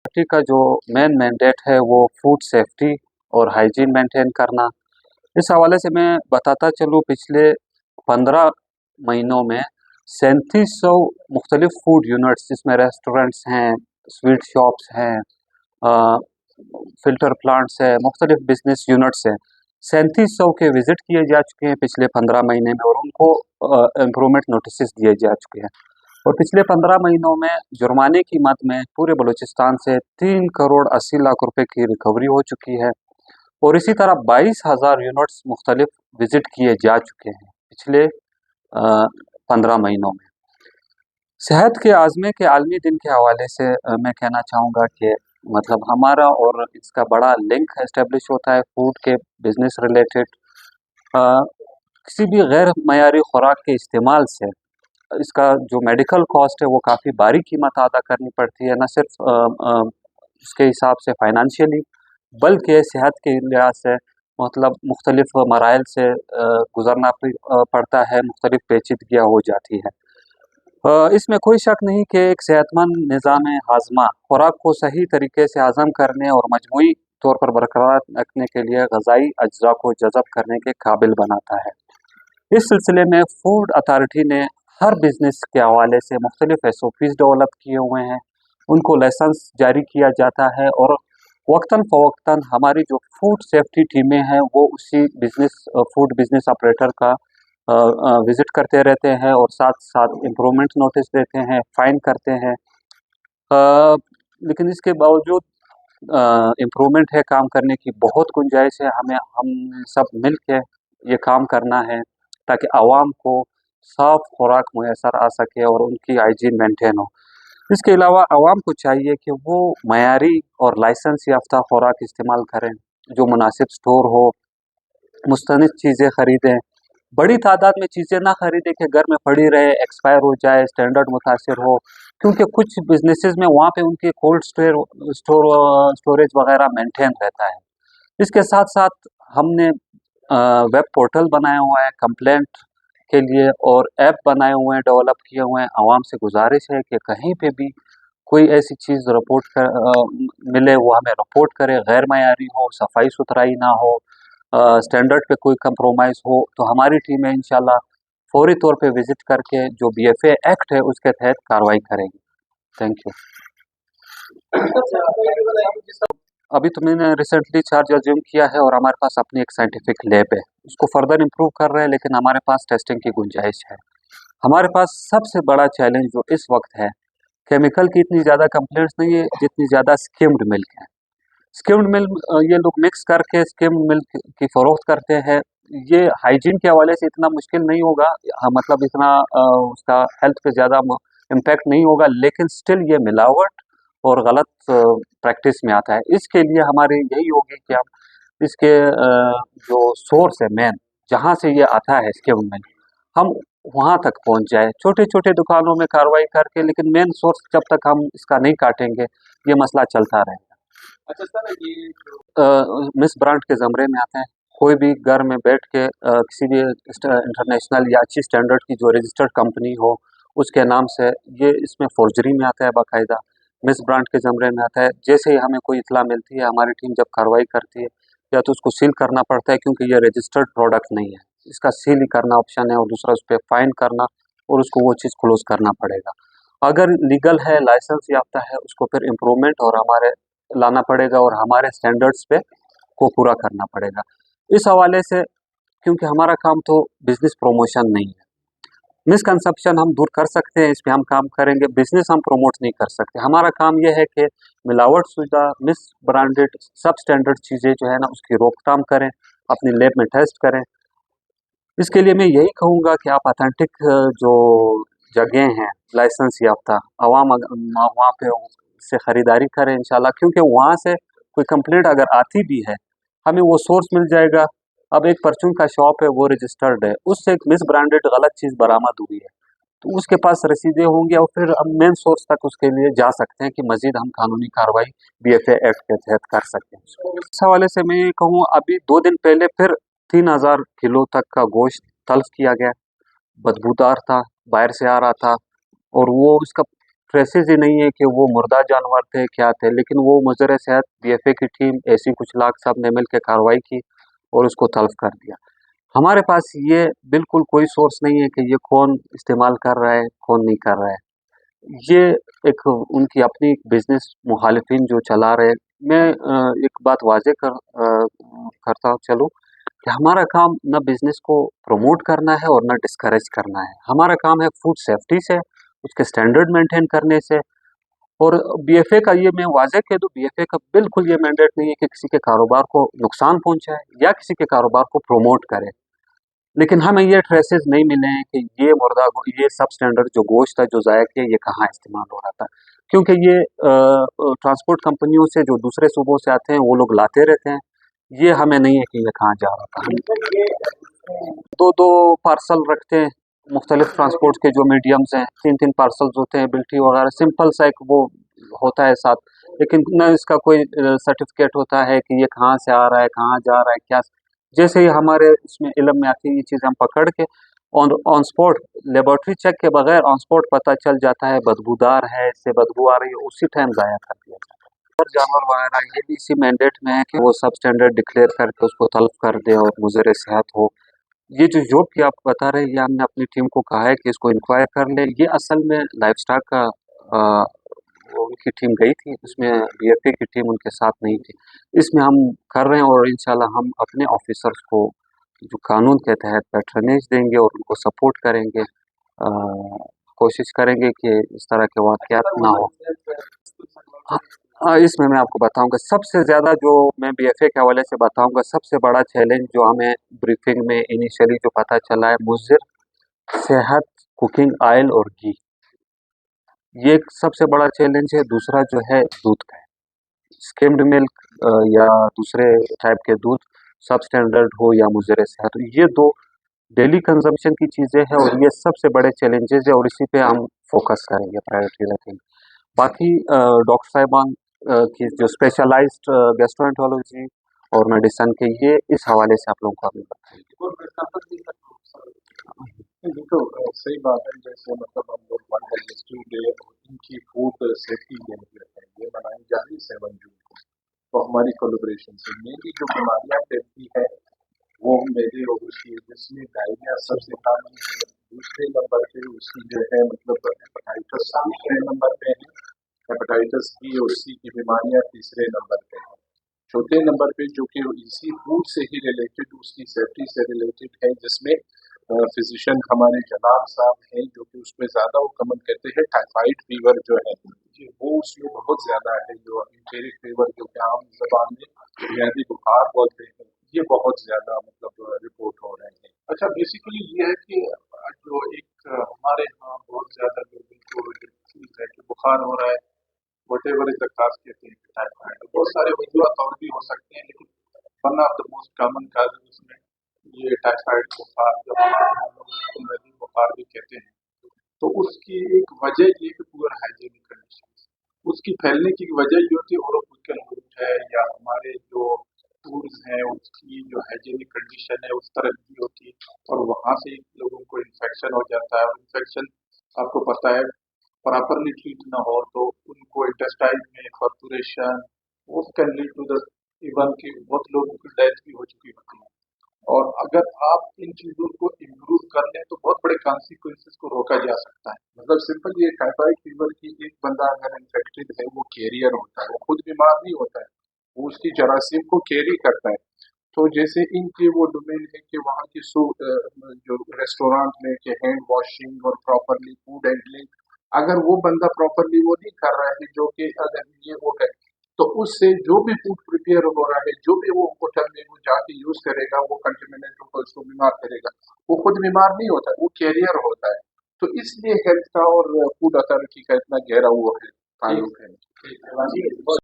Authority का जो main mandate है वो फूड सेफ्टी और हाइजीन मेंटेन करना। इस हवाले से मैं बताता चलूँ, पिछले 15 महीनों में 3700 मुख्तलिफ फूड यूनिट्स, जिसमें रेस्टोरेंट्स हैं, स्वीट शॉप्स हैं, फ़िल्टर प्लांट्स है, मुख्तलिफ बिज़नेस यूनिट्स हैं, 3700 के विज़िट किए जा चुके हैं पिछले 15 महीने में, और उनको इम्प्रूवमेंट नोटिस दिए जा चुके हैं। और पिछले 15 महीनों में जुर्माने की मद में पूरे बलूचिस्तान से 3 करोड़ 80 लाख रुपए की रिकवरी हो चुकी है। और इसी तरह 22,000 यूनिट्स मुख्तलिफ विज़िट किए जा चुके हैं पिछले 15 महीनों में। सेहत के आज़मे के आलमी दिन के हवाले से मैं कहना चाहूँगा कि मतलब हमारा और इसका बड़ा लिंक एस्टेब्लिश होता है फूड के बिज़नेस रिलेटेड। किसी भी गैर मयारी खुराक के इस्तेमाल से इसका जो मेडिकल कॉस्ट है वो काफ़ी भारी कीमत अदा करनी पड़ती है, न सिर्फ उसके हिसाब से फाइनेंशियली, बल्कि सेहत के लिहाज से मतलब मुख्तलिफ मराइल से गुज़रना पड़ता है, मुख्तलिफ पेचीदगियाँ हो जाती है। इसमें कोई शक नहीं कि एक सेहतमंद निज़ाम हाज़मा खुराक को सही तरीके से हज़म करने और मजमूई तौर पर बरकरार रखने के लिए ग़िज़ाई अज्जा को जज़ब करने के काबिल बनाता है। इस सिलसिले में फूड अथॉरिटी ने हर बिज़नेस के हवाले से मुख्तलिफ SOPs डेवलप किए हुए हैं, उनको लाइसेंस जारी किया जाता है, और वक्तन फ़वक्तन हमारी जो फूड सेफ्टी टीमें हैं वो उसी फूड बिज़नेस ऑपरेटर का विज़िट करते रहते हैं और साथ साथ इम्प्रूवमेंट नोटिस देते हैं, फ़ाइन करते हैं। लेकिन इसके बावजूद इम्प्रूवमेंट है, काम करने की बहुत गुंजाइश है। हम सब मिल के ये काम करना है ताकि आवाम को साफ़ खुराक मुयसर आ सके और उनकी हाइजीन मेंटेन हो। इसके अलावा आवाम को चाहिए कि वो मयारी और लाइसेंस याफ्ता खुराक इस्तेमाल करें, जो मुनासिब स्टोर हो, मुस्तनिद चीज़ें ख़रीदें, बड़ी तादाद में चीज़ें ना ख़रीदें कि घर में पड़ी रहे, एक्सपायर हो जाए, स्टैंडर्ड मुतासिर हो, क्योंकि कुछ बिज़नेसेस में वहाँ पे उनकी कोल्ड स्टोरेज वग़ैरह मेंटेन रहता है। इसके साथ साथ हमने वेब पोर्टल बनाया हुआ है कंप्लेंट के लिए, और ऐप बनाए हुए हैं, डेवलप किए हुए हैं। आवाम से गुजारिश है कि कहीं पे भी कोई ऐसी चीज़ मिले वो हमें रिपोर्ट करे, गैर मयारी हो, सफाई सुथराई ना हो, स्टैंडर्ड पे कोई कंप्रोमाइज़ हो, तो हमारी टीमें इंशाल्लाह फौरी तौर पे विज़िट करके जो BFA एक्ट है उसके तहत कार्रवाई करेंगी। Thank you. अभी तो मैंने रिसेंटली चार्ज अज्यूम किया है और हमारे पास अपनी एक साइंटिफिक लैब है, उसको फर्दर इम्प्रूव कर रहे हैं, लेकिन हमारे पास टेस्टिंग की गुंजाइश है। हमारे पास सबसे बड़ा चैलेंज जो इस वक्त है, केमिकल की इतनी ज़्यादा कंप्लेंट्स नहीं है जितनी ज़्यादा स्किम्ड मिल्क है। स्किम्ड मिल्क ये लोग मिक्स करके स्किम्ड मिल्क की फ़रोख्त करते हैं। ये हाइजीन के हवाले से इतना मुश्किल नहीं होगा, मतलब इतना उसका हेल्थ पे ज़्यादा इम्पैक्ट नहीं होगा, लेकिन स्टिल ये मिलावट और गलत प्रैक्टिस में आता है। इसके लिए हमारी यही होगी कि हम इसके जो सोर्स है मेन, जहाँ से ये आता है स्किम्ड मिल्क, हम वहाँ तक पहुँच जाए, छोटे-छोटे दुकानों में कार्रवाई करके, लेकिन मेन सोर्स जब तक हम इसका नहीं काटेंगे, ये मसला चलता रहेगा। अच्छा सर, ये मिस ब्रांड के ज़मरे में आता है। कोई भी घर में बैठ के किसी भी इंटरनेशनल या अच्छी स्टैंडर्ड की जो रजिस्टर्ड कंपनी हो, उसके नाम से ये इसमें फ़ॉर्जरी में आता है, बाकायदा मिस ब्रांड के ज़मरे में आता है। जैसे ही हमें कोई इत्तला मिलती है, हमारी टीम जब कार्रवाई करती है, या तो उसको सील करना पड़ता है क्योंकि ये रजिस्टर्ड प्रोडक्ट नहीं है, इसका सील ही करना ऑप्शन है, और दूसरा उस पे फ़ाइन करना और उसको वो चीज़ क्लोज़ करना पड़ेगा। अगर लीगल है, लाइसेंस याफ्ता है, उसको फिर इम्प्रूवमेंट और हमारे लाना पड़ेगा और हमारे स्टैंडर्ड्स पे को पूरा करना पड़ेगा। इस हवाले से, क्योंकि हमारा काम तो बिज़नेस प्रमोशन नहीं है, मिसकंसेप्शन हम दूर कर सकते हैं, इस पे हम काम करेंगे, बिज़नेस हम प्रमोट नहीं कर सकते। हमारा काम ये है कि मिलावट शुदा, मिस ब्रांडेड, सब स्टैंडर्ड चीज़ें जो है ना उसकी रोकथाम करें, अपनी लैब में टेस्ट करें। इसके लिए मैं यही कहूँगा कि आप ऑथेंटिक जो जगह हैं लाइसेंस याफ्ता, वहाँ पे से ख़रीदारी करें इंशाल्लाह, क्योंकि वहाँ से कोई कंप्लेंट अगर आती भी है, हमें वो सोर्स मिल जाएगा। अब एक परचून का शॉप है, वो रजिस्टर्ड है, उससे एक मिस ब्रांडेड गलत चीज़ बरामद हुई है, तो उसके पास रसीदें होंगी और फिर हम मेन सोर्स तक उसके लिए जा सकते हैं कि मज़ीद हम कानूनी कार्रवाई BFA एक्ट के तहत कर सकते हैं। इस हवाले से मैं ये कहूँ, अभी 2 दिन पहले फिर 3000 किलो तक का गोश्त तल्फ किया गया, बदबूदार था, बाहर से आ रहा था, और वो उसका ट्रेसेस ही नहीं है कि वो मुर्दा जानवर थे क्या थे, लेकिन वो मुज़र सेहत बीएफए की टीम एसी कुछ लाख साहब ने मिल के कार्रवाई की और उसको तल्फ कर दिया। हमारे पास ये बिल्कुल कोई सोर्स नहीं है कि ये कौन इस्तेमाल कर रहा है, कौन नहीं कर रहा है। ये एक उनकी अपनी बिज़नेस मुखालिफिन जो चला रहे। मैं एक बात वाज़ेह करता चलूँ कि हमारा काम ना बिज़नेस को प्रमोट करना है और ना डिस्करेज करना है। हमारा काम है फूड सेफ्टी से, उसके स्टैंडर्ड मेंटेन करने से। और बीएफए का ये मैं वाज़ेह कह दूँ, बीएफए का बिल्कुल ये मैंडेट नहीं है कि किसी के कारोबार को नुकसान पहुँचाए या किसी के कारोबार को प्रमोट करे। लेकिन हमें ये ट्रेसेस नहीं मिले हैं कि ये सब स्टैंडर्ड जो गोश्त है, जो ज़ायक़ है, ये कहाँ इस्तेमाल हो रहा था। क्योंकि ये ट्रांसपोर्ट कंपनियों से जो दूसरे सूबों से आते हैं, वो लोग लाते रहते हैं। ये हमें नहीं है कि ये कहाँ जा रहा था। 2-2 पार्सल रखते हैं, मुख्तलिफ ट्रांसपोर्ट के जो मीडियम्स हैं, 3-3 पार्सल्स होते हैं, बिल्टी वगैरह सिंपल सा एक वो होता है साथ, लेकिन ना इसका कोई सर्टिफिकेट होता है कि ये कहाँ से आ रहा है, कहाँ जा रहा है, क्या। जैसे ही हमारे इसमें इल्म में आती है ये चीज़, हम पकड़ के on on spot laboratory check के बगैर ऑन स्पॉट पता चल जाता है बदबूदार है, इससे बदबू आ रही है, उसी टाइम ज़ाया कर दिया जाता है। और जानवर वगैरह ये भी इसी मैंडेट में है कि वो सब स्टैंडर्ड डिक्लेयर करके उसको तल्फ कर दे और मुज़र सेहत हो। ये जो जॉब की आप बता रहे हैं, ये हमने अपनी टीम को कहा है कि इसको इंक्वायर कर ले। ये असल में लाइवस्टॉक का वो उनकी टीम गई थी, उसमें बीएफए की टीम उनके साथ नहीं थी। इसमें हम कर रहे हैं और इंशाल्लाह हम अपने ऑफिसर्स को जो कानून के तहत पैट्रनेज देंगे और उनको सपोर्ट करेंगे। कोशिश करेंगे कि इस तरह के वाक़यात ना हो। इसमें मैं आपको बताऊंगा सबसे ज़्यादा जो मैं बीएफए के हवाले से बताऊंगा, सबसे बड़ा चैलेंज जो हमें ब्रीफिंग में इनिशियली जो पता चला है, मुज़र सेहत कुकिंग ऑयल और घी, ये एक सबसे बड़ा चैलेंज है। दूसरा जो है दूध का है, स्किम्ड मिल्क या दूसरे टाइप के दूध, सब स्टैंडर्ड हो या मुज़र सेहत, ये दो डेली कंजम्पशन की चीज़ें हैं और ये सबसे बड़े चैलेंजेस है और इसी पे हम फोकस करेंगे, प्रायोरिटी रखेंगे। बाकी डॉक्टर साहिबान की जो स्पेशलाइज्ड गैस्ट्रोएंटरोलॉजी और मेडिसिन के, ये इस हवाले से आप लोगों को अभी बताएंगे। देखो सही बात है। जैसे मतलब हम लोग वर्ल्ड डाइजेस्टिव डे इनकी फूड सेफ्टी डे ये मनाई जा रही है 7 जून को। तो हमारी कोलैबोरेशन से मेनली जो बीमारियाँ फैलती है वो मेरे और उसकी, जिसमें डायरिया सबसे कॉमन है, दूसरे नंबर पे उसकी जो है मतलब हेपेटाइटिस दूसरे नंबर पे है, हेपेटाइटिस बी और सी की बीमारियाँ तीसरे नंबर पे है, चौथे नंबर पे जो कि इसी फूड से ही रिलेटेड, उसकी सेफ्टी से रिलेटेड है, जिसमें फिजिशियन हमारे जनाब साहब हैं जो कि उसमें ज़्यादा वो कमेंट करते हैं टाइफाइड फीवर जो है वो उसमें बहुत ज़्यादा है, जो एंटेरिक फीवर जो कि आम जबान में बुनियादी बुखार बोलते हैं, ये बहुत ज़्यादा मतलब रिपोर्ट हो रहे हैं। अच्छा, बेसिकली ये है कि जो एक हमारे यहाँ बहुत ज़्यादा लोगों को चीज़ है कि बुखार हो रहा है, वटेवर इज द काज कहते हैं टाइफाइड, बहुत सारे वजूहत और भी हो सकते हैं, लेकिन one of the most common cause उसमें ये टाइफाइड बुखार, जब बुखार भी कहते हैं, तो उसकी एक वजह ये कि पुअर हाइजीनिक कंडीशन, उसकी फैलने की वजह ये होती है ओरोफिकल रूट है या हमारे जो टूल्स हैं उसकी जो हाइजीनिक कंडीशन है उस तरह की होती है और वहाँ से लोगों को इन्फेक्शन हो जाता है। और इन्फेक्शन आपको पता है प्रॉपरली ट्रीट ना हो तो उनको इंटेस्टाइन में पर्फोरेशन, वो can lead to the even की बहुत लोगों की डेथ भी हो चुकी होती है। और अगर आप इन चीज़ों को इम्प्रूव कर लें तो बहुत बड़े कॉन्सिक्वेंसेस को रोका जा सकता है। मतलब सिंपल ये टाइफाइड फीवर की एक बंदा अगर इन्फेक्टेड है वो कैरियर होता है, वो खुद बीमार नहीं होता है, वो उसकी जरासीम को कैरी करता है। तो जैसे इनके वो डोमेन है कि वहाँ की जो रेस्टोरेंट में कि हैंड वॉशिंग और प्रॉपरली फूड हैंडलिंग, अगर वो बंदा प्रॉपरली वो नहीं कर रहा है, जो कि अगर ये वो है तो उससे जो भी फूड प्रिपेयर हो रहा है, जो भी वो होटल में वो जाके यूज करेगा, वो कंटेमिनेट होकर उसको बीमार करेगा। वो खुद बीमार नहीं होता, वो कैरियर होता है। तो इसलिए हेल्थ का और फूड अथॉरिटी का इतना गहरा वो है ताल्लुक है।